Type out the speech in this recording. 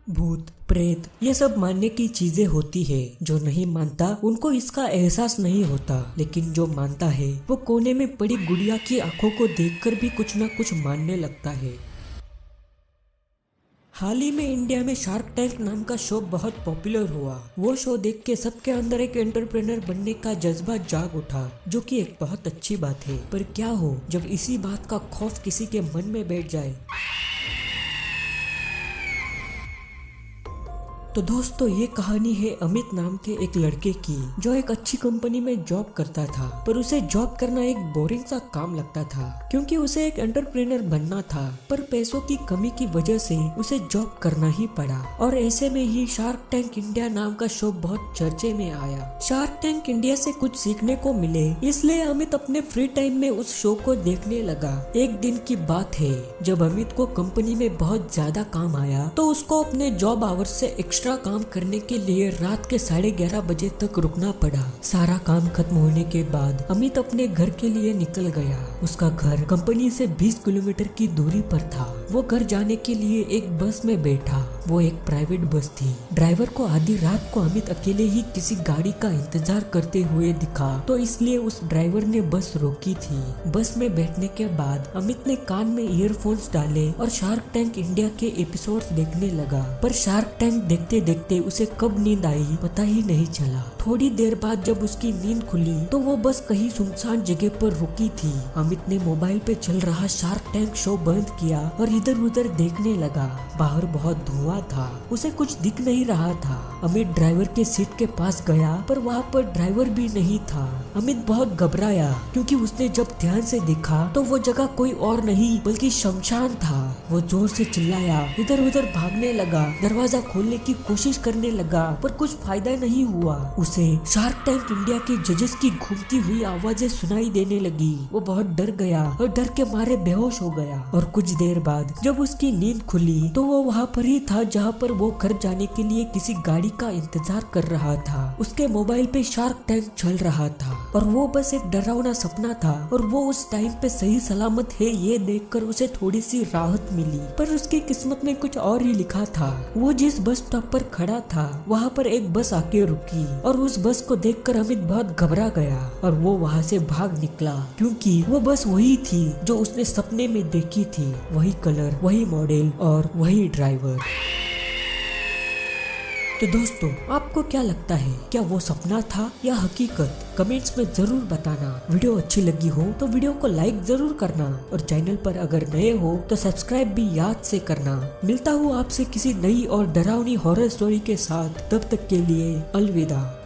भूत प्रेत ये सब मानने की चीजें होती है। जो नहीं मानता उनको इसका एहसास नहीं होता, लेकिन जो मानता है वो कोने में पड़ी गुड़िया की आंखों को देखकर भी कुछ न कुछ मानने लगता है। हाल ही में इंडिया में शार्क टैंक नाम का शो बहुत पॉपुलर हुआ। वो शो देख के सबके अंदर एक एंटरप्रेन्योर बनने का जज्बा जाग उठा, जो कि एक बहुत अच्छी बात है। पर क्या हो जब इसी बात का खौफ किसी के मन में बैठ जाए। तो दोस्तों ये कहानी है अमित नाम के एक लड़के की, जो एक अच्छी कंपनी में जॉब करता था। पर उसे जॉब करना एक बोरिंग सा काम लगता था, क्योंकि उसे एक एंटरप्रेन्योर बनना था। पर पैसों की कमी की वजह से उसे जॉब करना ही पड़ा। और ऐसे में ही शार्क टैंक इंडिया नाम का शो बहुत चर्चे में आया। शार्क टैंक इंडिया से कुछ सीखने को मिले, इसलिए अमित अपने फ्री टाइम में उस शो को देखने लगा। एक दिन की बात है जब अमित को कंपनी में बहुत ज्यादा काम आया, तो उसको अपने जॉब आवर्स से एक्स्ट्रा काम करने के लिए रात के 11:30 बजे तक रुकना पड़ा। सारा काम खत्म होने के बाद अमित अपने घर के लिए निकल गया। उसका घर कंपनी से 20 किलोमीटर की दूरी पर था। वो घर जाने के लिए एक बस में बैठा। वो एक प्राइवेट बस थी। ड्राइवर को आधी रात को अमित अकेले ही किसी गाड़ी का इंतजार करते हुए दिखा, तो इसलिए उस ड्राइवर ने बस रोकी थी। बस में बैठने के बाद अमित ने कान में ईयरफोन्स डाले और शार्क टैंक इंडिया के एपिसोड्स देखने लगा। पर शार्क टैंक देखते देखते उसे कब नींद आई पता ही नहीं चला। थोड़ी देर बाद जब उसकी नींद खुली तो वो बस कहीं सुनसान जगह पर रुकी थी। अमित ने मोबाइल पे चल रहा शार्क टैंक शो बंद किया और इधर उधर देखने लगा। बाहर बहुत धुआं था, उसे कुछ दिख नहीं रहा था। अमित ड्राइवर के सीट के पास गया, पर वहाँ पर ड्राइवर भी नहीं था। अमित बहुत घबराया, क्योंकि उसने जब ध्यान से देखा तो वो जगह कोई और नहीं बल्कि शमशान था। वो जोर से चिल्लाया, इधर उधर भागने लगा, दरवाजा खोलने की कोशिश करने लगा, पर कुछ फायदा नहीं हुआ। उसे शार्क टैंक इंडिया के जजेस की घूमती हुई आवाजें सुनाई देने लगी। वो बहुत डर गया और डर के मारे बेहोश हो गया। और कुछ देर बाद जब उसकी नींद खुली तो वो वहाँ पर ही था जहाँ पर वो घर जाने के लिए किसी गाड़ी का इंतजार कर रहा था। उसके मोबाइल पे शार्क टैंक चल रहा था और वो बस एक डरावना सपना था। और वो उस टाइम पे सही सलामत है ये देखकर उसे थोड़ी सी राहत मिली। पर उसकी किस्मत में कुछ और ही लिखा था। वो जिस बस स्टॉप पर खड़ा था वहाँ पर एक बस आके रुकी और उस बस को देखकर अमित बहुत घबरा गया और वो वहाँ से भाग निकला, क्योंकि वो बस वही थी जो उसने सपने में देखी थी। वही कलर, वही मॉडल और वही ड्राइवर। तो दोस्तों आपको क्या लगता है, क्या वो सपना था या हकीकत? कमेंट्स में जरूर बताना। वीडियो अच्छी लगी हो तो वीडियो को लाइक जरूर करना और चैनल पर अगर नए हो तो सब्सक्राइब भी याद से करना। मिलता हूँ आपसे किसी नई और डरावनी हॉरर स्टोरी के साथ। तब तक के लिए अलविदा।